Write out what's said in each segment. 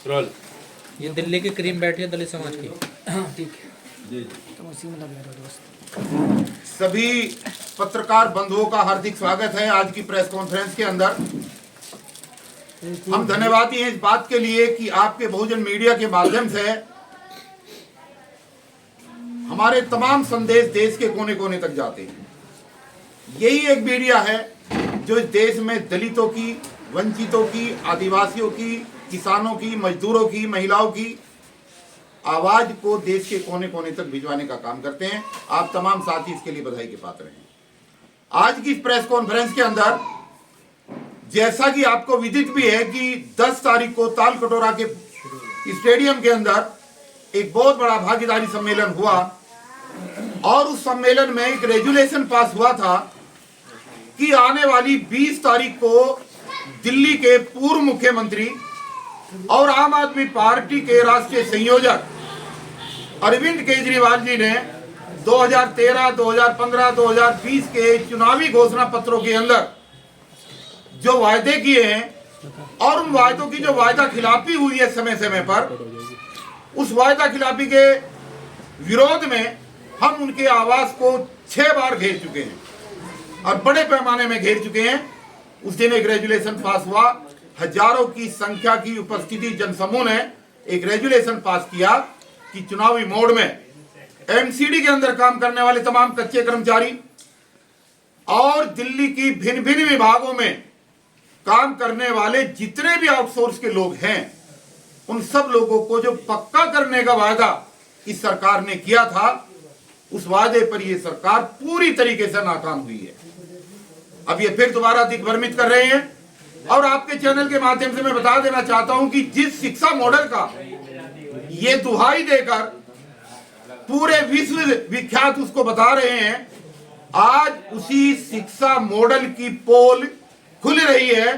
Role. ये दिल्ली की cream बैठी है दलित समाज की। हाँ ठीक है, तो उसी में लगे रहो दोस्त। सभी पत्रकार बंधुओं का हार्दिक स्वागत है आज की प्रेस कॉन्फ्रेंस के अंदर। हम धन्यवादी हैं इस बात के लिए कि आपके बहुजन मीडिया के माध्यम से हमारे तमाम संदेश देश के कोने कोने तक जाते हैं। यही एक मीडिया है जो इस देश में दलितों की, वंचितों की, आदिवासियों की, किसानों की, मजदूरों की, महिलाओं की आवाज को देश के कोने कोने तक भिजवाने का काम करते हैं। आप तमाम साथी इसके लिए बधाई के पात्र हैं। आज की इस प्रेस कॉन्फ्रेंस के अंदर जैसा कि आपको विदित भी है कि 10 तारीख को ताल कटोरा के स्टेडियम के अंदर एक बहुत बड़ा भागीदारी सम्मेलन हुआ और उस सम्मेलन में एक रेजुलेशन पास हुआ था कि आने वाली 20 तारीख को दिल्ली के पूर्व मुख्यमंत्री और आम आदमी पार्टी के राष्ट्रीय संयोजक अरविंद केजरीवाल जी ने 2013, 2015, 2020 के चुनावी घोषणा पत्रों के अंदर जो वायदे किए हैं और उन वायदों की जो वायदा खिलाफी हुई है समय समय पर, उस वायदा खिलाफी के विरोध में हम उनके आवास को 6 बार घेर चुके हैं और बड़े पैमाने में घेर चुके हैं। उस दिन एक रेजुलेशन पास हुआ, हजारों की संख्या की उपस्थिति जनसमूह ने एक रेजुलेशन पास किया कि चुनावी मोड में एमसीडी के अंदर काम करने वाले तमाम कच्चे कर्मचारी और दिल्ली की भिन्न भिन्न विभागों में काम करने वाले जितने भी आउटसोर्स के लोग हैं, उन सब लोगों को जो पक्का करने का वायदा इस सरकार ने किया था, उस वादे पर यह सरकार पूरी तरीके से नाकाम हुई है। अब ये फिर दोबारा दिग्भ्रमित कर रहे हैं और आपके चैनल के माध्यम से मैं बता देना चाहता हूं कि जिस शिक्षा मॉडल का ये दुहाई देकर पूरे विश्व विख्यात उसको बता रहे हैं, आज उसी शिक्षा मॉडल की पोल खुल रही है।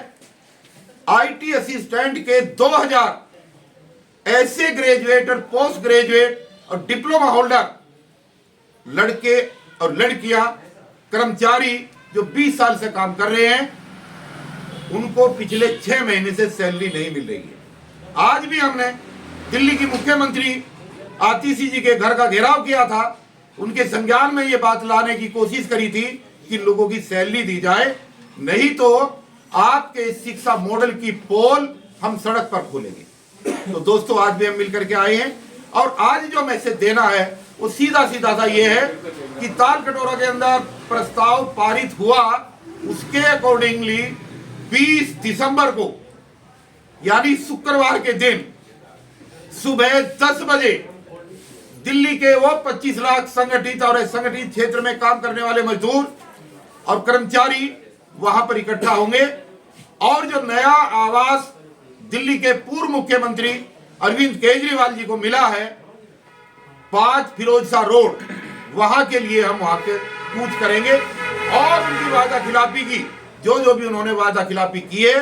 आईटी असिस्टेंट के 2000 ऐसे ग्रेजुएट और पोस्ट ग्रेजुएट और डिप्लोमा होल्डर लड़के और लड़कियां कर्मचारी जो 20 साल से काम कर रहे हैं, उनको पिछले 6 महीने से सैलरी नहीं मिल रही है। आज भी हमने दिल्ली की मुख्यमंत्री आतिशी जी के घर का घेराव किया था, उनके संज्ञान में ये बात लाने की कोशिश करी थी कि लोगों की सैलरी दी जाए, नहीं तो आपके शिक्षा मॉडल की पोल हम सड़क पर खोलेंगे। तो दोस्तों, आज भी हम मिलकर के आए हैं और आज जो मैसेज देना है वो सीधा सीधा सा ये है कि ताल कटोरा के अंदर प्रस्ताव पारित हुआ, उसके अकॉर्डिंगली 20 दिसंबर को यानी शुक्रवार के दिन सुबह 10 बजे दिल्ली के वो 25 लाख संगठित और असंगठित क्षेत्र में काम करने वाले मजदूर और कर्मचारी वहां पर इकट्ठा होंगे और जो नया आवास दिल्ली के पूर्व मुख्यमंत्री अरविंद केजरीवाल जी को मिला है 5 फिरोजशाह रोड, वहां के लिए हम वहां के कूच करेंगे और उनकी वादा खिलाफी की जो भी उन्होंने वादा खिलाफी की है,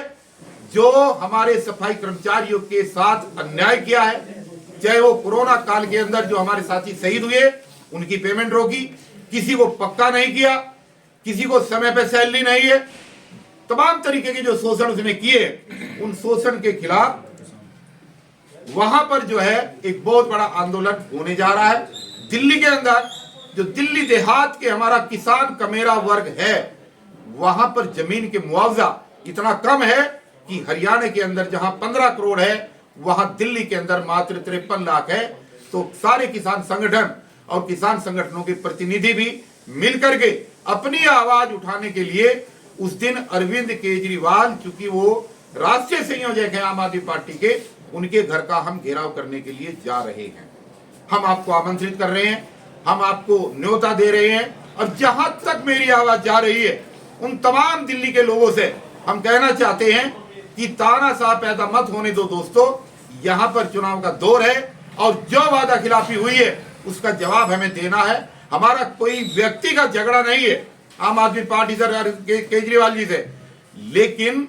जो हमारे सफाई कर्मचारियों के साथ अन्याय किया है, चाहे वो कोरोना काल के अंदर जो हमारे साथी शहीद हुए उनकी पेमेंट रोकी, किसी को पक्का नहीं किया, किसी को समय पे सैलरी नहीं है, तमाम तरीके के जो शोषण उसने किए, उन शोषण के खिलाफ वहां पर जो है एक बहुत बड़ा आंदोलन होने जा रहा है। दिल्ली के अंदर जो दिल्ली देहात के हमारा किसान कमेरा वर्ग है, वहां पर जमीन के मुआवजा इतना कम है कि हरियाणा के अंदर जहां 15 करोड़ है, वहां दिल्ली के अंदर मात्र 53 लाख है। तो सारे किसान संगठन और किसान संगठनों के प्रतिनिधि भी मिलकर के अपनी आवाज उठाने के लिए उस दिन अरविंद केजरीवाल, चूंकि वो राष्ट्रीय संयोजक है आम आदमी पार्टी के, उनके घर का हम घेराव करने के लिए जा रहे हैं। हम आपको आमंत्रित कर रहे हैं, हम आपको न्योता दे रहे हैं और जहां तक मेरी आवाज जा रही है उन तमाम दिल्ली के लोगों से हम कहना चाहते हैं कि तानाशाह पैदा मत होने दो दोस्तों। यहां पर चुनाव का दौर है और जो वादा खिलाफी हुई है उसका जवाब हमें देना है। हमारा कोई व्यक्ति का झगड़ा नहीं है आम आदमी पार्टी से केजरीवाल जी से, लेकिन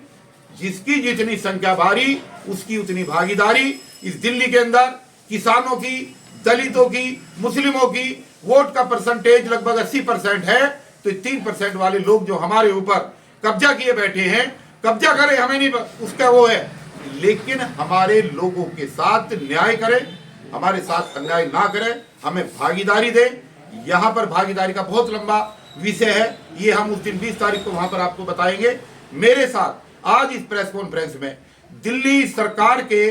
जिसकी जितनी संख्या भारी उसकी उतनी भागीदारी इस दिल्ली के अंदर किसानों की, दलितों की, मुस्लिमों की वोट का परसेंटेज लगभग 80% है। तो 3% वाले लोग जो हमारे ऊपर कब्जा किए बैठे हैं, कब्जा करे हमें नहीं उसका वो है, लेकिन हमारे लोगों के साथ न्याय करे, हमारे साथ अन्याय ना करे, हमें भागीदारी दे। यहाँ पर भागीदारी का बहुत लंबा विषय है, ये हम उस दिन 20 तारीख को वहां पर आपको बताएंगे। मेरे साथ आज इस प्रेस कॉन्फ्रेंस में दिल्ली सरकार के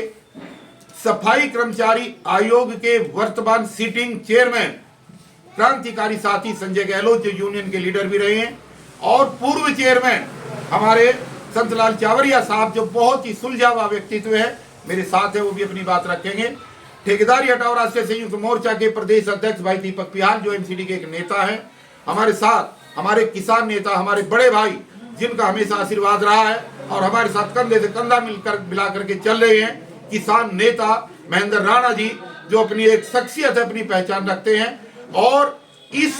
सफाई कर्मचारी आयोग के वर्तमान सिटिंग चेयरमैन क्रांतिकारी साथी संजय गहलोत, जो यूनियन के लीडर भी रहे हैं, और पूर्व चेयरमैन हमारे संतलाल चावरिया साहब, जो बहुत ही सुलझा हुआ व्यक्तित्व है, मेरे साथ है, वो भी अपनी बात रखेंगे। ठेकेदारी हटाओ राष्ट्रीय संयुक्त मोर्चा के प्रदेश अध्यक्ष भाई दीपक पियाल, जो एमसीडी के एक नेता है, हमारे साथ हमारे किसान नेता, हमारे बड़े भाई, जिनका हमेशा आशीर्वाद रहा है और हमारे साथ कंधे से कंधा मिला करके चल रहे हैं, किसान नेता महेंद्र राणा जी, जो अपनी एक शख्सियत है, अपनी पहचान रखते हैं और इस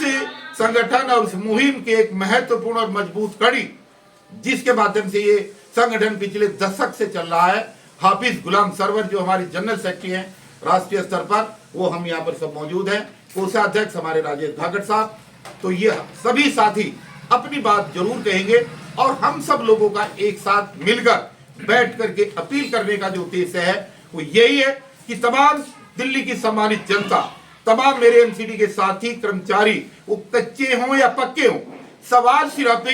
संगठन और इस मुहिम के एक महत्वपूर्ण और मजबूत कड़ी, जिसके माध्यम से ये संगठन पिछले दशक से चल रहा है, हाफिज गुलाम सरवर, जो हमारे जनरल सेक्रेटरी हैं राष्ट्रीय स्तर पर, वो हम यहाँ पर सब मौजूद हैं, कोषाध्यक्ष हमारे राजेश धाकड़ साहब। तो ये सभी साथी अपनी बात जरूर कहेंगे और हम सब लोगों का एक साथ मिलकर बैठ करके अपील करने का जो उद्देश्य है वो यही है कि तमाम दिल्ली की सम्मानित जनता, तमाम मेरे एमसीडी के साथी कर्मचारी, वो कच्चे हों या पक्के हों, सवाल सिर्फ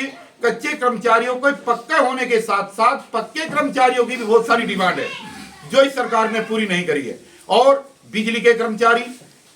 कच्चे कर्मचारियों को पक्के होने के साथ साथ पक्के कर्मचारियों की भी बहुत सारी डिमांड है जो इस सरकार ने पूरी नहीं करी है। और बिजली के कर्मचारी,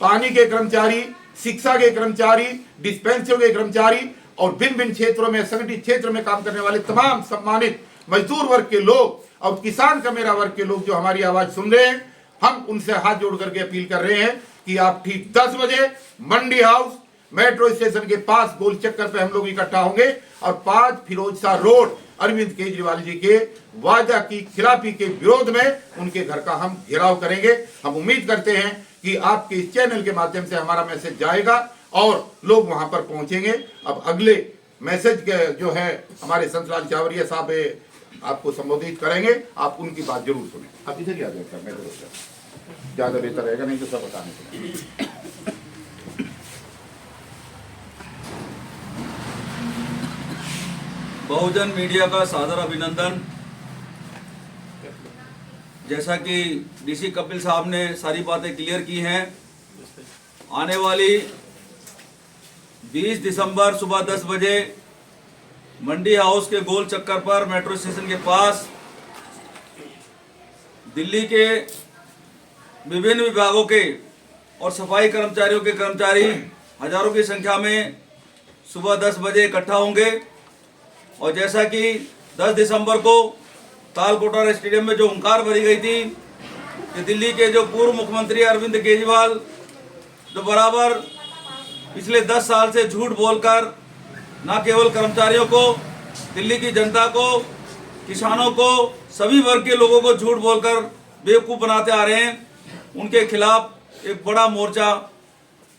पानी के कर्मचारी, शिक्षा के कर्मचारी, डिस्पेंसरियों के कर्मचारी और भिन्न भिन्न क्षेत्रों में, संगठित क्षेत्र में काम करने वाले तमाम सम्मानित मजदूर वर्ग के लोग और किसान का मेरा वर्ग के लोग जो हमारी आवाज सुन रहे हैं, हम उनसे हाथ जोड़ करके अपील कर रहे हैं कि आप ठीक 10 बजे मंडी हाउस मेट्रो स्टेशन के पास गोल चक्कर पे हम लोग इकट्ठा होंगे और 5 फिरोज शाह रोड अरविंद केजरीवाल जी के वादा की खिलाफी के विरोध में उनके घर का हम घेराव करेंगे। हम उम्मीद करते हैं कि आपके इस चैनल के माध्यम से हमारा मैसेज जाएगा और लोग वहां पर पहुंचेंगे। अब अगले मैसेज के जो है हमारे संतलाल चावरिया साहब आपको संबोधित करेंगे, आप उनकी बात जरूर सुने। आप इधर ही आ जाए, मैं ज्यादा बेहतर रहेगा, नहीं तो सब बताने। बहुजन मीडिया का सादर अभिनंदन। जैसा कि डीसी कपिल साहब ने सारी बातें क्लियर की हैं, आने वाली 20 दिसंबर सुबह 10 बजे मंडी हाउस के गोल चक्कर पर मेट्रो स्टेशन के पास दिल्ली के विभिन्न विभागों के और सफाई कर्मचारियों के कर्मचारी हजारों की संख्या में सुबह 10 बजे इकट्ठा होंगे। और जैसा कि 10 दिसंबर को तालकोटा स्टेडियम में जो हुंकार भरी गई थी कि दिल्ली के जो पूर्व मुख्यमंत्री अरविंद केजरीवाल, जो बराबर पिछले 10 साल से झूठ बोलकर न केवल कर्मचारियों को, दिल्ली की जनता को, किसानों को, सभी वर्ग के लोगों को झूठ बोलकर बेवकूफ़ बनाते आ रहे हैं, उनके खिलाफ एक बड़ा मोर्चा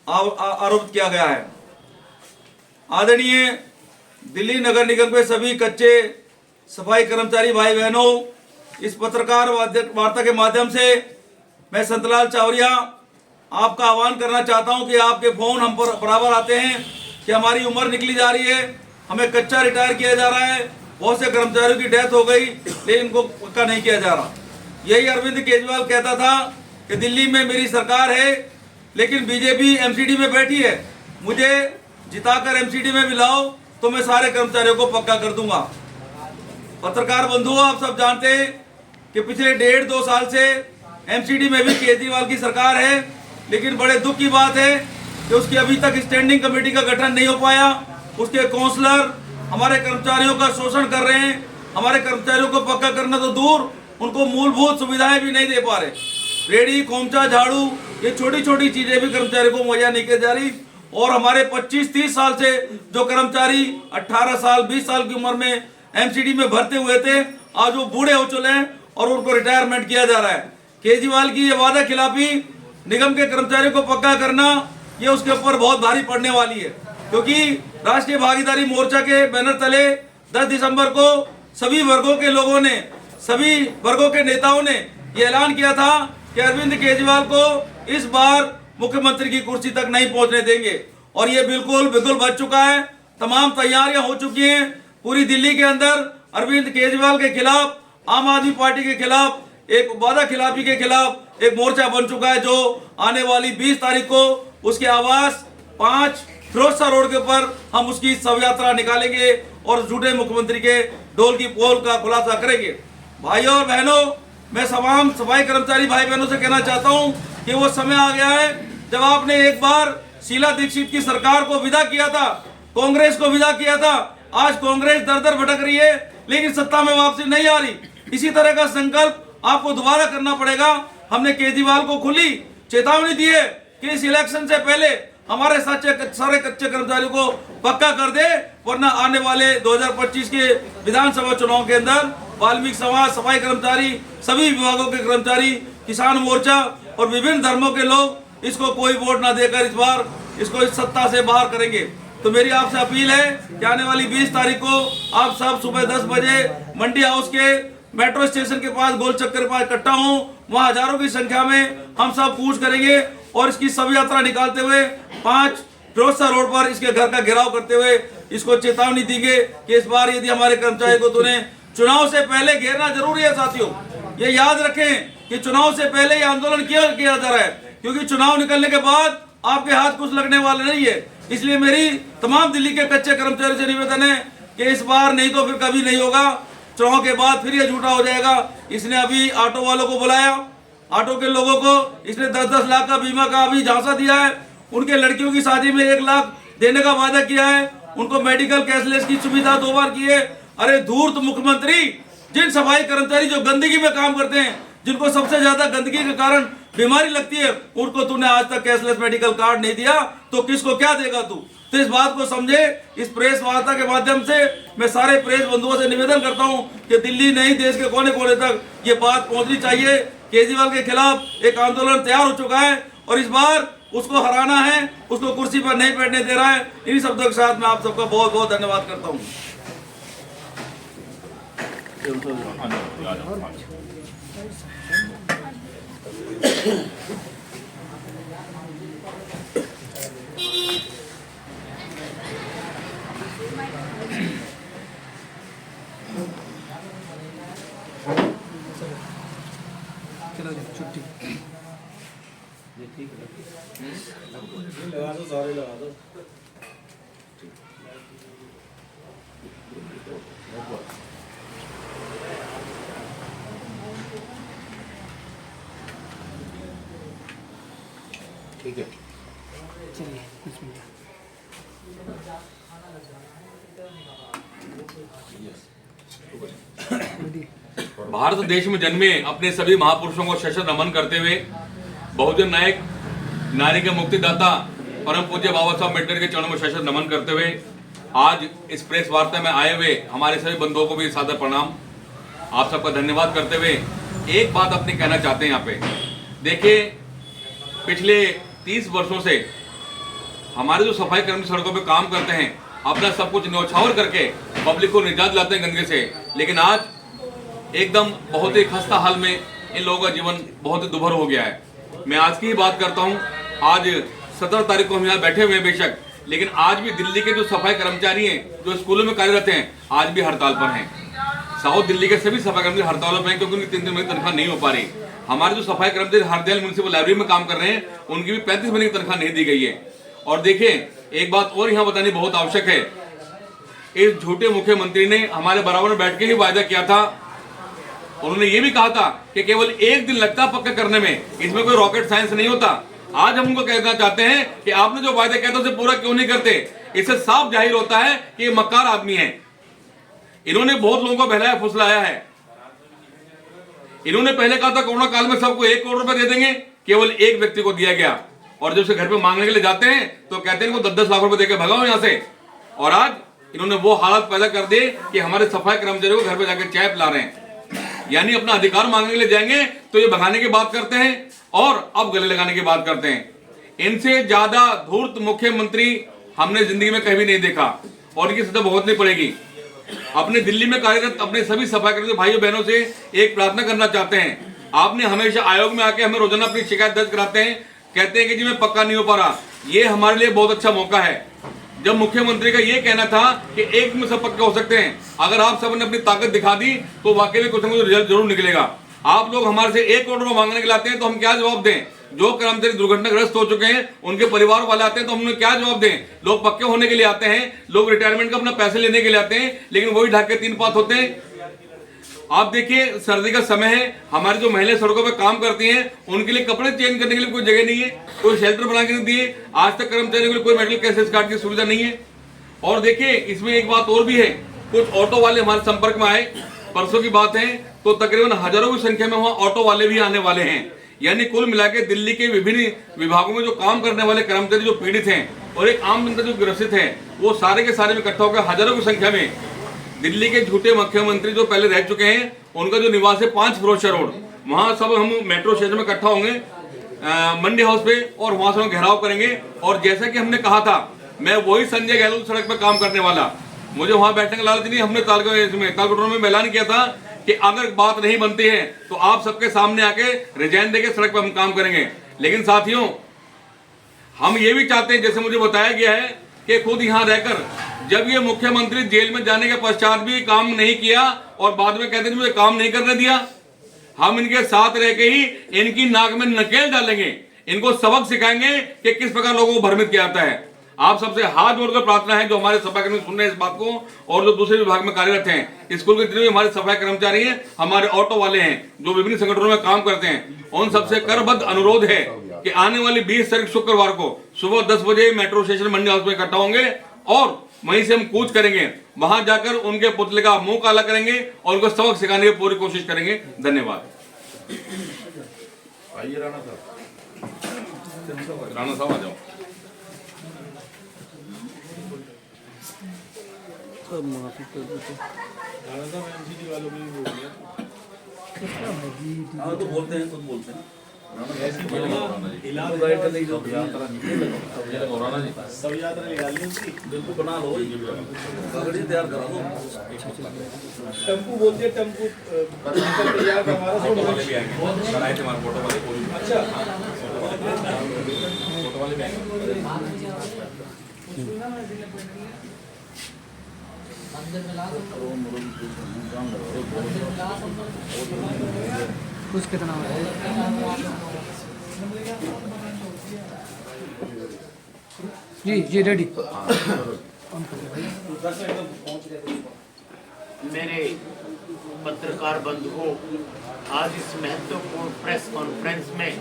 आरोपित किया गया है। आदरणीय दिल्ली नगर निगम के सभी कच्चे सफाई कर्मचारी भाई बहनों, इस पत्रकार वार्ता के माध्यम से मैं संतलाल चावरिया आपका आह्वान करना चाहता हूं कि आपके फ़ोन हम पर बराबर आते हैं कि हमारी उम्र निकली जा रही है, हमें कच्चा रिटायर किया जा रहा है, बहुत से कर्मचारियों की डेथ हो गई लेकिन इनको पक्का नहीं किया जा रहा। यही अरविंद केजरीवाल कहता था कि दिल्ली में मेरी सरकार है लेकिन बीजेपी एमसीडी में बैठी है, मुझे जिताकर एमसीडी में मिलाओ तो मैं सारे कर्मचारियों को पक्का कर दूंगा। पत्रकार बंधुओं, आप सब जानते हैं कि पिछले 1.5-2 साल से एमसीडी में भी केजरीवाल की सरकार है, लेकिन बड़े दुख की बात है कि उसकी अभी तक स्टैंडिंग कमेटी का गठन नहीं हो पाया। उसके काउंसलर हमारे कर्मचारियों का शोषण कर रहे हैं, हमारे कर्मचारियों को पक्का करना तो दूर, उनको मूलभूत सुविधाएं भी नहीं दे पा रहे। रेडी, खोमचा, झाड़ू, ये छोटी छोटी चीजें भी कर्मचारियों को मुहैया नहीं की जा रही। और हमारे 25-30 साल से जो कर्मचारी 18 साल 20 साल की उम्र में एमसीडी में भर्ती हुए थे, आज वो बूढ़े हो चुके हैं और उनको रिटायरमेंट किया जा रहा है। केजरीवाल की ये वादा खिलाफी, निगम के कर्मचारियों को पक्का करना, ये उसके ऊपर बहुत भारी पड़ने वाली है, क्योंकि राष्ट्रीय भागीदारी मोर्चा के बैनर तले 10 दिसंबर को सभी वर्गों के लोगों ने, सभी वर्गों के नेताओं ने ये ऐलान किया था कि अरविंद केजरीवाल को इस बार मुख्यमंत्री की कुर्सी तक नहीं पहुंचने देंगे। और ये बिल्कुल बच चुका है, तमाम तैयारियां हो चुकी हैं। पूरी दिल्ली के अंदर अरविंद केजरीवाल के खिलाफ आम आदमी पार्टी के खिलाफ, एक वादा खिलाफी के खिलाफ एक मोर्चा बन चुका है, जो आने वाली 20 तारीख को उसके आवास 5 फिरोजशाह रोड के ऊपर हम उसकी शव यात्रा निकालेंगे और झूठे मुख्यमंत्री के डोल की पोल का खुलासा करेंगे। भाइयों और बहनों, मैं तमाम सफाई कर्मचारी भाई बहनों से कहना चाहता हूं कि वो समय आ गया है जब आपने एक बार शीला दीक्षित की सरकार को विदा किया था, कांग्रेस को विदा किया था। आज कांग्रेस दर दर भटक रही है लेकिन सत्ता में वापसी नहीं आ रही। इसी तरह का संकल्प आपको दोबारा करना पड़ेगा। हमने केजरीवाल को खुली चेतावनी दी है कि इस इलेक्शन से पहले हमारे सारे कच्चे कर्मचारियों को पक्का कर दे, वरना आने वाले 2025 के विधानसभा चुनाव के अंदर वाल्मीकि समाज, सफाई कर्मचारी, सभी विभागों के कर्मचारी, किसान मोर्चा और विभिन्न धर्मों के लोग इसको कोई वोट ना देकर इस बार इसको इस सत्ता से बाहर करेंगे। तो मेरी आपसे अपील है कि आने वाली 20 तारीख को आप सब सुबह 10 बजे मंडी हाउस के मेट्रो स्टेशन के पास गोल चक्कर के पास इकट्ठा हों। वहां हजारों की संख्या में हम सब कूच करेंगे और इसकी शव यात्रा निकालते हुए 5 फिरोजशाह रोड पर इसके घर का घेराव करते हुए इसको चेतावनी देंगे कि इस बार यदि हमारे कर्मचारी को तूने चुनाव से पहले घेरना जरूरी है। साथियों, ये याद रखें कि चुनाव से पहले ये आंदोलन किया जा रहा है, क्योंकि चुनाव निकलने के बाद आपके हाथ कुछ लगने वाले नहीं है। इसलिए मेरी तमाम दिल्ली के कच्चे कर्मचारियों से निवेदन है कि इस बार नहीं तो फिर कभी नहीं होगा, चुनाव के बाद फिर ये झूठा हो जाएगा। इसने अभी ऑटो वालों को बुलाया, ऑटो के लोगों को इसने 10-10 लाख का बीमा का अभी झांसा दिया है। उनके लड़कियों की शादी में 1 लाख देने का वादा किया है। उनको मेडिकल कैशलेस की सुविधा 2 बार की है। अरे धूर्त मुख्यमंत्री, जिन सफाई कर्मचारी जो गंदगी में काम करते हैं, जिनको सबसे ज्यादा गंदगी के कारण बीमारी लगती है, उनको तूने आज तक कैशलेस मेडिकल कार्ड नहीं दिया, तो किसको क्या देगा तू? तो इस बात को समझे। इस प्रेस वार्ता के माध्यम से मैं सारे प्रेस बंधुओं से निवेदन करता हूं कि दिल्ली नहीं, देश के कोने कोने तक ये बात पहुंचनी चाहिए। केजरीवाल के खिलाफ एक आंदोलन तैयार हो चुका है और इस बार उसको हराना है, उसको कुर्सी पर नहीं बैठने दे रहा है। इन्हीं शब्दों के साथ मैं आप सबका बहुत बहुत धन्यवाद करता हूँ। चलो जी, छुट्टी। ठीक है, चलिए बिस्मिल्लाह। भारत देश में जन्मे अपने सभी महापुरुषों को शत नमन करते हुए बहुजन नायक, नारी के मुक्तिदाता परम पूज्य बाबा साहब अम्बेडकर के चरणों में शत नमन करते हुए आज इस प्रेस वार्ता में आए हुए हमारे सभी बंधुओं को भी सादर प्रणाम। आप सबका धन्यवाद करते हुए एक बात अपनी कहना चाहते हैं यहाँ पे। देखिए, पिछले 30 वर्षों से हमारे जो सफाई कर्मी सड़कों पे काम करते हैं, अपना सब कुछ न्यौछावर करके पब्लिक को निजात लाते हैं गंदगी से, लेकिन आज एकदम बहुत ही खस्ता हाल में इन लोगों का जीवन बहुत ही दुभर हो गया है। मैं आज की ही बात करता हूँ। आज 17 तारीख को हम यहाँ बैठे हुए हैं बेशक, लेकिन आज भी दिल्ली के जो सफाई कर्मचारी हैं, जो स्कूलों में कार्यरत हैं, आज भी हड़ताल पर हैं। साउथ दिल्ली के सभी सफाई कर्मचारी हड़तालों पर हैं क्योंकि उनकी 3 दिन में तनख्वाह नहीं हो पा रही। हमारे जो सफाई कर्मचारी हरदयाल म्युनिसिपल लाइब्रेरी में काम कर रहे हैं, उनकी भी 35 महीने की तनख्वाह नहीं दी गई है। और देखिए, एक बात और यहाँ बतानी बहुत आवश्यक है। इस झूठे मुख्यमंत्री ने हमारे बराबर में बैठ के ही वायदा किया था। उन्होंने ये भी कहा था कि केवल 1 दिन लगता पक्का करने में, इसमें कोई रॉकेट साइंस नहीं होता। आज हम उनको कहना चाहते हैं कि आपने जो वायदा किया था उसे पूरा क्यों नहीं करते। इससे साफ जाहिर होता है कि ये मक्कार आदमी है। इन्होंने बहुत लोगों को बहलाया फुसलाया है। इन्होंने पहले कहा था कोरोना काल में सबको 1 करोड़ रुपए दे देंगे, केवल एक व्यक्ति को दिया गया। और जब से घर पे मांगने के लिए जाते हैं तो कहते हैं इनको 10-10 लाख रुपए देकर भगाओ यहां से। और आज इन्होंने वो हालत पैदा कर दी कि हमारे सफाई कर्मचारियों को घर पे जाकर चाय पिला रहे हैं। यानी अपना अधिकार मांगने के लिए जाएंगे तो ये भगाने की बात करते हैं और अब गले लगाने की बात करते हैं। इनसे ज्यादा धूर्त मुख्यमंत्री हमने जिंदगी में कभी नहीं देखा और इनकी सजा भुगतनी पड़ेगी। अपने दिल्ली में कार्यरत अपने सभी सफाई कर्मचारी भाइयों बहनों से एक प्रार्थना करना चाहते हैं। आपने हमेशा आयोग में आके हमें रोजाना अपनी शिकायत दर्ज कराते हैं, कहते हैं कि जी मैं पक्का नहीं हो पा रहा। ये हमारे लिए बहुत अच्छा मौका है। जब मुख्यमंत्री का ये कहना था कि एक में सब पक्के हो सकते हैं, अगर आप सबने अपनी ताकत दिखा दी तो वाकई में कुछ न कुछ रिजल्ट जरूर निकलेगा। आप लोग हमारे से 1 करोड़ रुपए मांगने के लिए आते हैं तो हम क्या जवाब दें? जो कर्मचारी दुर्घटनाग्रस्त हो चुके हैं उनके परिवार वाले आते हैं तो हमने क्या जवाब दें? लोग पक्के होने के लिए आते हैं, लोग रिटायरमेंट का अपना पैसे लेने के लिए आते हैं, लेकिन वही ढाके 3 पात होते हैं। आप देखिए सर्दी का समय है, हमारी जो महिलाएं सड़कों पे काम करती हैं उनके लिए कपड़े चेंज करने के लिए कोई जगह नहीं है, कोई शेल्टर बना के नहीं दिए। आज तक कर्मचारियों के लिए कोई मेडिकल कैसेज कार्ड की सुविधा नहीं है। और देखिए इसमें एक बात और भी है, कुछ ऑटो वाले हमारे संपर्क में आए, परसों की बात है, तो तकरीबन हजारों की संख्या में वहां ऑटो वाले भी आने वाले हैं। यानी कुल मिलाकर दिल्ली के विभिन्न विभागों में जो काम करने वाले कर्मचारी जो पीड़ित हैं और एक आम जनता जो ग्रसित है, वो सारे के सारे में इकट्ठा होकर हजारों की संख्या में दिल्ली के झूठे मुख्यमंत्री जो पहले रह चुके हैं उनका जो निवास है 5 फिरोजशाह रोड, वहां सब हम मेट्रो स्टेशन में इकट्ठा होंगे मंडी हाउस पे, और वहां से हम घेराव करेंगे। और जैसा कि हमने कहा था, मैं वही संजय गहलोत सड़क पर काम करने वाला, मुझे वहां बैठने का लालच नहीं। हमने तालकटोरा में ऐलान किया था कि अगर बात नहीं बनती है तो आप सबके सामने आके रिजाइन देके सड़क पर हम काम करेंगे। लेकिन साथियों, हम ये भी चाहते हैं, जैसे मुझे बताया गया है कि खुद यहाँ रहकर जब ये मुख्यमंत्री जेल में जाने के पश्चात भी काम नहीं किया और बाद में कहते हैं मुझे काम नहीं करने दिया, हम इनके साथ रह के ही इनकी नाक में नकेल डालेंगे, इनको सबक सिखाएंगे कि किस प्रकार लोगों को भ्रमित किया जाता है। आप सबसे हाथ जोड़कर प्रार्थना है, जो हमारे सफाईकर्मी सुन रहे हैं इस बात को और जो दूसरे विभाग में कार्यरत हैं, स्कूल के जितने भी हमारे सफाई कर्मचारी हैं, हमारे ऑटो वाले हैं, जो विभिन्न संगठनों में काम करते हैं, उन सबसे करबद्ध अनुरोध है कि आने वाली 20 तारीख शुक्रवार को सुबह 10 बजे मेट्रो स्टेशन मंडी हाउस में इकट्ठा होंगे और वहीं से हम कूच करेंगे, वहां जाकर उनके पुतले का मुंह काला करेंगे और उनको सबक सिखाने की पूरी कोशिश करेंगे। धन्यवाद। आइए राणा साहब आ जाओ। माफी कर दो हाँ तो बोलते हैं, खुद बोलते हैं। बिल्कुल बना लो, कागज तैयार करा दो। टेम्पू बोलते हैं, टेम्पू तैयार करवा रहा फोटो वाले भी आएंगे, बनाए थे हमारे फोटो वाले। अच्छा फोटो वाले भी आएंगे। कुछ कितना जी रेडी। मेरे पत्रकार बंधुओं, आज इस महत्वपूर्ण प्रेस कॉन्फ्रेंस में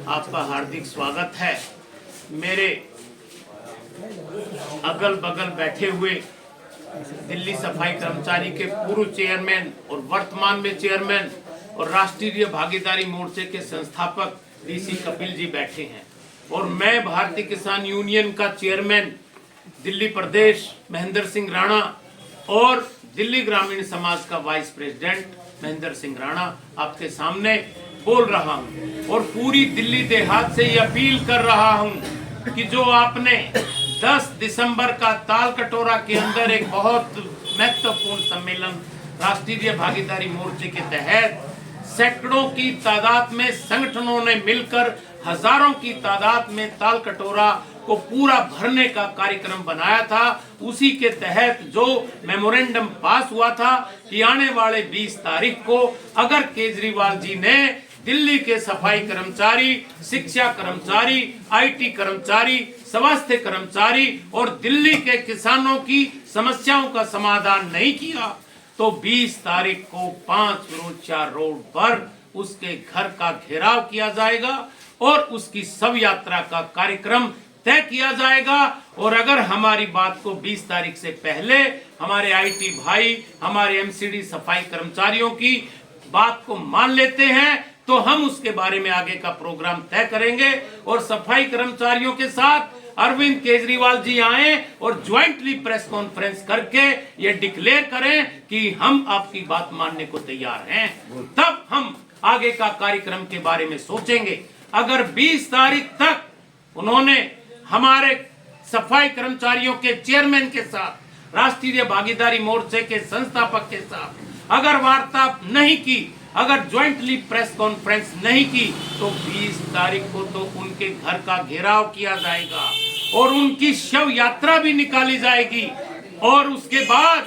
आपका हार्दिक स्वागत है। मेरे अगल बगल बैठे हुए दिल्ली सफाई कर्मचारी के पूर्व चेयरमैन और वर्तमान में चेयरमैन और राष्ट्रीय भागीदारी मोर्चे के संस्थापक डीसी कपिल जी बैठे हैं, और मैं भारतीय किसान यूनियन का चेयरमैन दिल्ली प्रदेश महेंद्र सिंह राणा और दिल्ली ग्रामीण समाज का वाइस प्रेसिडेंट महेंद्र सिंह राणा आपके सामने बोल रहा हूं, और पूरी दिल्ली देहात से ये अपील कर रहा हूं कि जो आपने 10 दिसंबर का तालकटोरा के अंदर एक बहुत महत्वपूर्ण सम्मेलन राष्ट्रीय भागीदारी मोर्चे के तहत सैकड़ों की तादाद में संगठनों ने मिलकर हजारों की तादाद में तालकटोरा को पूरा भरने का कार्यक्रम बनाया था, उसी के तहत जो मेमोरेंडम पास हुआ था कि आने वाले 20 तारीख को अगर केजरीवाल जी ने दिल्ली के सफाई कर्मचारी, शिक्षा कर्मचारी, आईटी कर्मचारी, स्वास्थ्य कर्मचारी और दिल्ली के किसानों की समस्याओं का समाधान नहीं किया तो 20 तारीख को 5 फिरोजशाह रोड पर उसके घर का घेराव किया जाएगा और उसकी शव यात्रा का कार्यक्रम तय किया जाएगा। और अगर हमारी बात को 20 तारीख से पहले हमारे आईटी भाई, हमारे एमसीडी सफाई कर्मचारियों की बात को मान लेते हैं तो हम उसके बारे में आगे का प्रोग्राम तय करेंगे, और सफाई कर्मचारियों के साथ अरविंद केजरीवाल जी आए और ज्वाइंटली प्रेस कॉन्फ्रेंस करके ये डिक्लेयर करें कि हम आपकी बात मानने को तैयार हैं, तब हम आगे का कार्यक्रम के बारे में सोचेंगे। अगर 20 तारीख तक उन्होंने हमारे सफाई कर्मचारियों के चेयरमैन के साथ, राष्ट्रीय भागीदारी मोर्चे के संस्थापक के साथ अगर वार्ता नहीं की, अगर ज्वाइंटली प्रेस कॉन्फ्रेंस नहीं की तो 20 तारीख को तो उनके घर का घेराव किया जाएगा और उनकी शव यात्रा भी निकाली जाएगी। और उसके बाद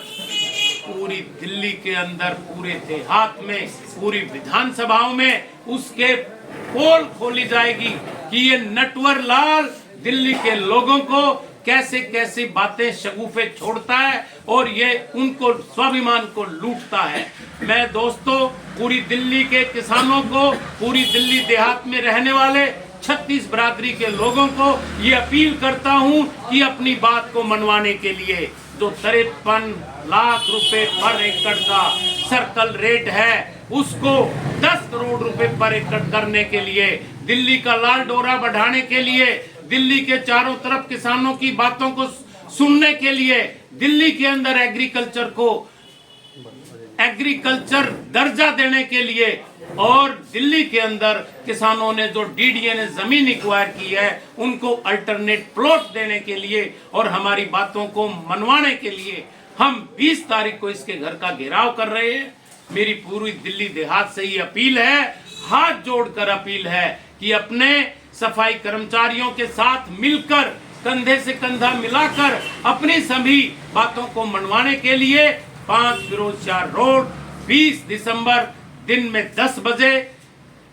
पूरी दिल्ली के अंदर, पूरे देहात में, पूरी विधानसभाओं में उसके पोल खोली जाएगी कि ये नटवर लाल दिल्ली के लोगों को कैसे कैसी बातें शगुफे छोड़ता है और ये उनको स्वाभिमान को लूटता है। मैं दोस्तों पूरी दिल्ली के किसानों को, पूरी दिल्ली देहात में रहने वाले 36 बरादरी के लोगों को ये अपील करता हूं कि अपनी बात को मनवाने के लिए जो 53 लाख रुपए पर एकड़ का सर्कल रेट है उसको 10 करोड़ रुपए पर एकड़ करने के लिए, दिल्ली का लाल डोरा बढ़ाने के लिए, दिल्ली के चारों तरफ किसानों की बातों को सुनने के लिए, दिल्ली के अंदर एग्रीकल्चर को एग्रीकल्चर दर्जा देने के लिए और दिल्ली के अंदर किसानों ने जो डीडीए ने जमीन एक्वायर की है उनको अल्टरनेट प्लॉट देने के लिए और हमारी बातों को मनवाने के लिए हम 20 तारीख को इसके घर का घेराव कर रहे हैं। मेरी पूरी दिल्ली देहात से ये अपील है, हाथ जोड़कर अपील है कि अपने सफाई कर्मचारियों के साथ मिलकर, कंधे से कंधा मिलाकर अपनी सभी बातों को मनवाने के लिए 5 फिरोजशाह रोड 20 दिसंबर दिन में 10 बजे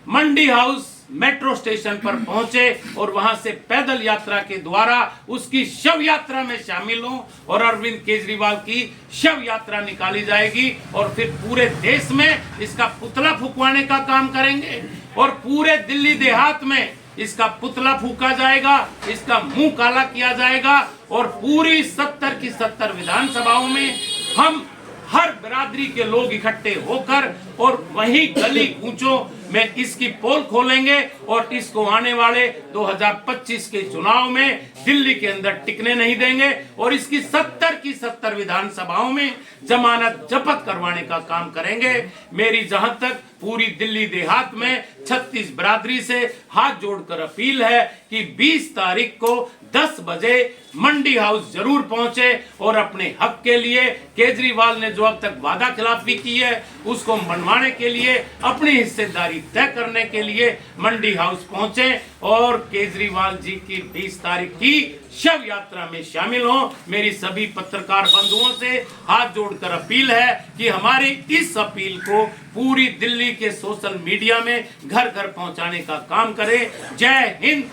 मंडी हाउस मेट्रो स्टेशन पर पहुंचे और वहां से पैदल यात्रा के द्वारा उसकी शव यात्रा में शामिल हों और अरविंद केजरीवाल की शव यात्रा निकाली जाएगी और फिर पूरे देश में इसका पुतला फूंकवाने का काम करेंगे और पूरे दिल्ली देहात में इसका पुतला फूंका जाएगा, इसका मुंह काला किया जाएगा और पूरी 70 की 70 विधानसभाओं में हम हर बिरादरी के लोग इकट्ठे होकर और वहीं गली कूचों में इसकी पोल खोलेंगे और इसको आने वाले 2025 के चुनाव में दिल्ली के अंदर टिकने नहीं देंगे और इसकी 70 की 70 विधानसभाओं में जमानत जब्त करवाने का काम करेंगे। मेरी जहां तक पूरी दिल्ली देहात में 36 बिरादरी से हाथ जोड़कर अपील है कि 20 तारीख को 10 बजे मंडी हाउस जरूर पहुंचे और अपने हक के लिए केजरीवाल ने जो अब तक वादा खिलाफी की है उसको मनवाने के लिए, अपनी हिस्सेदारी तय करने के लिए मंडी हाउस पहुंचे और केजरीवाल जी की 20 तारीख की शव यात्रा में शामिल हों। मेरी सभी पत्रकार बंधुओं से हाथ जोड़कर अपील है कि हमारी इस अपील को पूरी दिल्ली के सोशल मीडिया में घर घर पहुंचाने का काम करें। जय हिंद,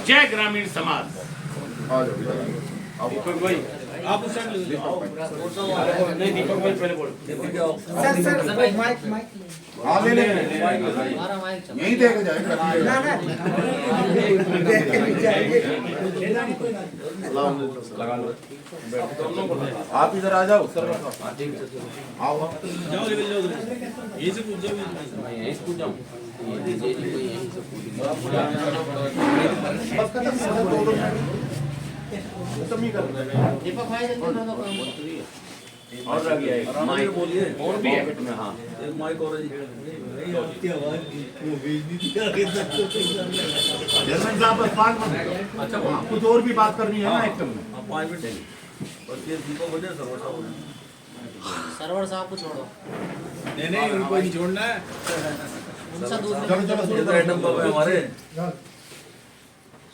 जय ग्रामीण समाज। दीपक भाई आप उस साइड नहीं, दीपक भाई पहले बोलो। सर माइक हाँ ले यही देखा आप इधर आ जाओ सर, आओ जाओ यहीं से पूछ जाओ, यहीं से पूछ जाओ। और रह गया एक माइक बोलिए और भी है में, हाँ एक माइक और जर्मन साहब बस 5 मिनट। अच्छा कुछ और भी बात करनी है ना एक में? 5 मिनट बस ये दीपक हो जाए सरवर साहब को छोड़ो, नहीं उनको नहीं छोड़ना है। उनसे दूसरे चलो आइटम कब है हमारे?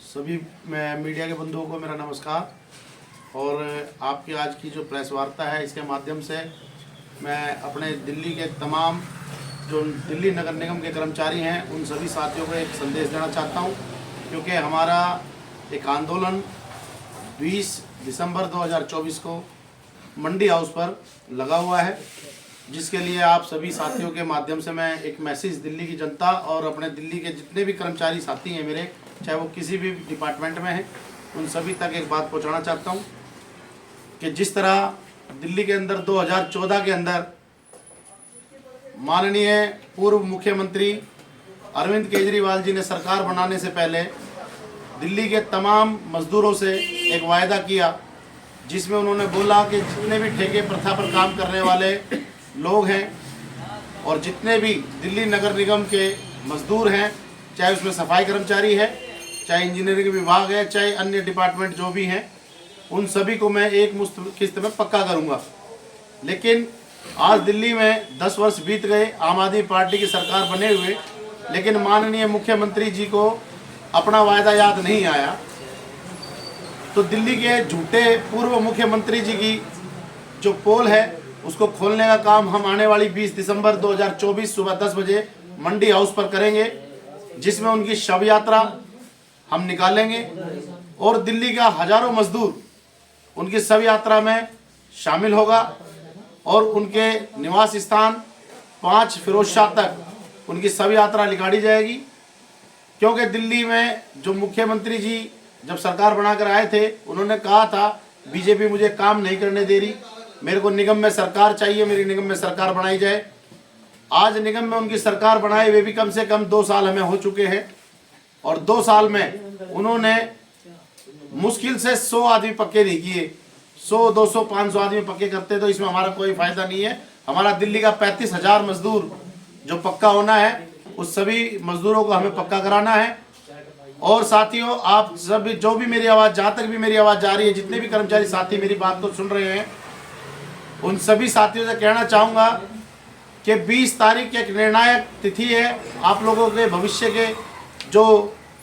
सभी मीडिया के बंधुओं को मेरा नमस्कार और आपकी आज की जो प्रेस वार्ता है इसके माध्यम से मैं अपने दिल्ली के तमाम जो दिल्ली नगर निगम के कर्मचारी हैं उन सभी साथियों को एक संदेश देना चाहता हूं, क्योंकि हमारा एक आंदोलन 20 दिसंबर 2024 को मंडी हाउस पर लगा हुआ है, जिसके लिए आप सभी साथियों के माध्यम से मैं एक मैसेज दिल्ली की जनता और अपने दिल्ली के जितने भी कर्मचारी साथी हैं मेरे, चाहे वो किसी भी डिपार्टमेंट में हैं, उन सभी तक एक बात पहुंचाना चाहता हूं कि जिस तरह दिल्ली के अंदर 2014 के अंदर माननीय पूर्व मुख्यमंत्री अरविंद केजरीवाल जी ने सरकार बनाने से पहले दिल्ली के तमाम मजदूरों से एक वायदा किया, जिसमें उन्होंने बोला कि जितने भी ठेके प्रथा पर काम करने वाले लोग हैं और जितने भी दिल्ली नगर निगम के मजदूर हैं, चाहे उसमें सफाई कर्मचारी है, चाहे इंजीनियरिंग विभाग है, चाहे अन्य डिपार्टमेंट जो भी हैं, उन सभी को मैं एक मुश्त किस्त में पक्का करूंगा। लेकिन आज दिल्ली में 10 वर्ष बीत गए आम आदमी पार्टी की सरकार बने हुए, लेकिन माननीय मुख्यमंत्री जी को अपना वायदा याद नहीं आया तो दिल्ली के झूठे पूर्व मुख्यमंत्री जी की जो पोल है उसको खोलने का काम हम आने वाली 20 दिसंबर 2024 सुबह 10 बजे मंडी हाउस पर करेंगे, जिसमें उनकी शव यात्रा हम निकालेंगे और दिल्ली का हजारों मजदूर उनकी शव यात्रा में शामिल होगा और उनके निवास स्थान 5 फिरोजशाह तक उनकी शव यात्रा निकाली जाएगी। क्योंकि दिल्ली में जो मुख्यमंत्री जी जब सरकार बनाकर आए थे, उन्होंने कहा था बीजेपी मुझे काम नहीं करने दे रही, मेरे को निगम में सरकार चाहिए, मेरी निगम में सरकार बनाई जाए। आज निगम में उनकी सरकार बनाए वे भी कम से कम 2 साल हमें हो चुके हैं और 2 साल में उन्होंने मुश्किल से 100 आदमी पक्के नहीं किए। 100, 200, 500 आदमी पक्के करते तो इसमें हमारा कोई फायदा नहीं है। हमारा दिल्ली का 35,000 मजदूर जो पक्का होना है, उस सभी मजदूरों को हमें पक्का कराना है। और साथियों, आप सब जो भी मेरी आवाज़, जहाँ तक भी मेरी आवाज़ जा रही है, जितने भी कर्मचारी साथी मेरी बात को सुन रहे हैं, उन सभी साथियों से कहना चाहूँगा कि 20 तारीख एक निर्णायक तिथि है। आप लोगों के भविष्य के जो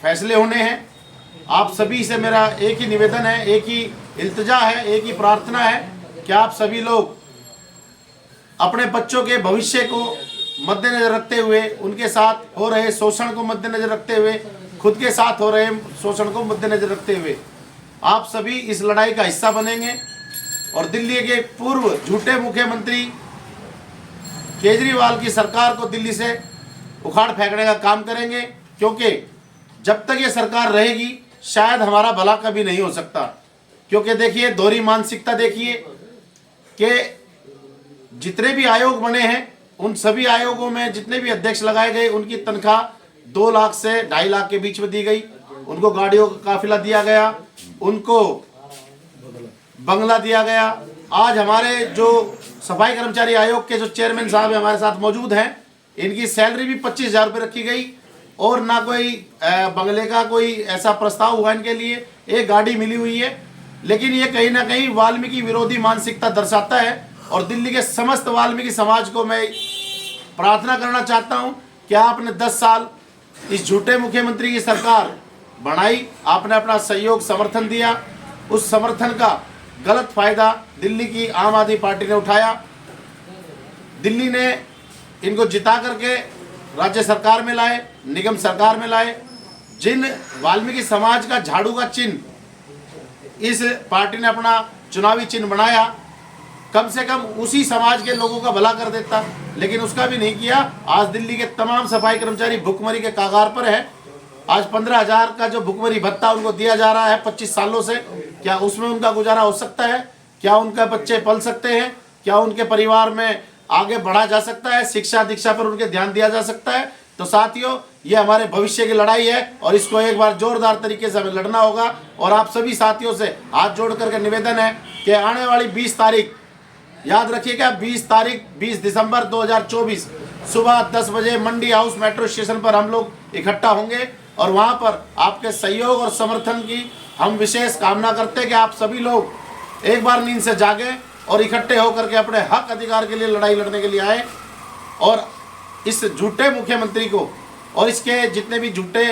फैसले होने हैं, आप सभी से मेरा एक ही निवेदन है, एक ही इल्तिजा है, एक ही प्रार्थना है कि आप सभी लोग अपने बच्चों के भविष्य को मद्देनजर रखते हुए, उनके साथ हो रहे शोषण को मद्देनजर रखते हुए, खुद के साथ हो रहे शोषण को मद्देनजर रखते हुए आप सभी इस लड़ाई का हिस्सा बनेंगे और दिल्ली के पूर्व झूठे मुख्यमंत्री केजरीवाल की सरकार को दिल्ली से उखाड़ फेंकने का काम करेंगे। क्योंकि जब तक ये सरकार रहेगी शायद हमारा भला कभी नहीं हो सकता। क्योंकि देखिए, दोहरी मानसिकता देखिए कि जितने भी आयोग बने हैं, उन सभी आयोगों में जितने भी अध्यक्ष लगाए गए, उनकी तनख्वाह 2 लाख से 2.5 लाख के बीच में दी गई। उनको गाड़ियों का काफिला दिया गया, उनको बंगला दिया गया। आज हमारे जो सफाई कर्मचारी आयोग के जो चेयरमैन साहब हमारे साथ मौजूद हैं, इनकी सैलरी भी 25,000 रुपये रखी गई और ना कोई बंगले का कोई ऐसा प्रस्ताव हुआ इनके लिए। एक गाड़ी मिली हुई है, लेकिन ये कहीं ना कहीं वाल्मीकि विरोधी मानसिकता दर्शाता है। और दिल्ली के समस्त वाल्मीकि समाज को मैं प्रार्थना करना चाहता हूँ कि आपने 10 साल इस झूठे मुख्यमंत्री की सरकार बनाई, आपने अपना सहयोग समर्थन दिया, उस समर्थन का गलत फायदा दिल्ली की आम आदमी पार्टी ने उठाया। दिल्ली ने इनको जिता करके राज्य सरकार में लाए, निगम सरकार में लाए। जिन वाल्मीकि समाज का झाड़ू का चिन्ह इस पार्टी ने अपना चुनावी चिन्ह बनाया, कम से कम उसी समाज के लोगों का भला कर देता, लेकिन उसका भी नहीं किया। आज दिल्ली के तमाम सफाई कर्मचारी भुखमरी के कागार पर है। आज 15,000 का जो भुखमरी भत्ता उनको दिया जा रहा है 25 सालों से, क्या उसमें उनका गुजारा हो सकता है? क्या उनके बच्चे पल सकते हैं? क्या उनके परिवार में आगे बढ़ा जा सकता है? शिक्षा दीक्षा पर उनके ध्यान दिया जा सकता है? तो साथियों, ये हमारे भविष्य की लड़ाई है और इसको एक बार जोरदार तरीके से हमें लड़ना होगा। और आप सभी साथियों से हाथ जोड़ करके निवेदन है कि आने वाली 20 तारीख, याद रखिएगा, 20 तारीख 20 दिसंबर 2024 सुबह 10 बजे मंडी हाउस मेट्रो स्टेशन पर हम लोग इकट्ठा होंगे और वहां पर आपके सहयोग और समर्थन की हम विशेष कामना करते हैं कि आप सभी लोग एक बार नींद से जागें और इकट्ठे होकर के अपने हक अधिकार के लिए लड़ाई लड़ने के लिए आए और इस झूठे मुख्यमंत्री को और इसके जितने भी झूठे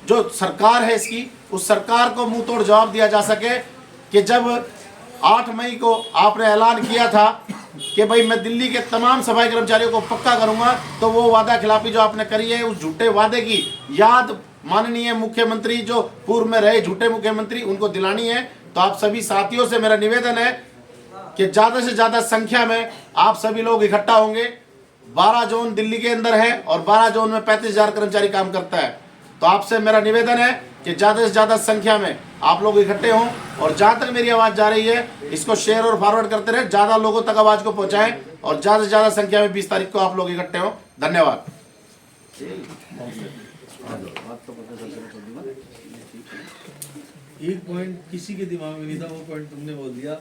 जो सरकार है इसकी, उस सरकार को मुंह तोड़ जवाब दिया जा सके कि जब 8 मई को आपने ऐलान किया था कि भाई मैं दिल्ली के तमाम सफाई कर्मचारियों को पक्का करूंगा, तो वो वादा खिलाफी जो आपने करी है, उस झूठे वादे की याद माननीय मुख्यमंत्री जो पूर्व में रहे झूठे मुख्यमंत्री, उनको दिलानी है। तो आप सभी साथियों से मेरा निवेदन है कि ज़्यादा से ज़्यादा संख्या में आप सभी लोग इकट्ठा होंगे। 12 जोन दिल्ली के अंदर है और 12 जोन में 35,000 कर्मचारी काम करता है। तो आपसे मेरा निवेदन है कि ज़्यादा से ज़्यादा संख्या में आप लोग इकट्ठे हों और जहाँ तक मेरी आवाज़ जा रही है इसको शेयर और फॉरवर्ड करते रहे, ज़्यादा लोगों तक आवाज़ को पहुँचाएं और ज़्यादा से ज़्यादा संख्या में 20 तारीख को आप लोग इकट्ठे हों। धन्यवाद। एक पॉइंट किसी के दिमाग में नहीं था, वो पॉइंट तुमने बोल दिया।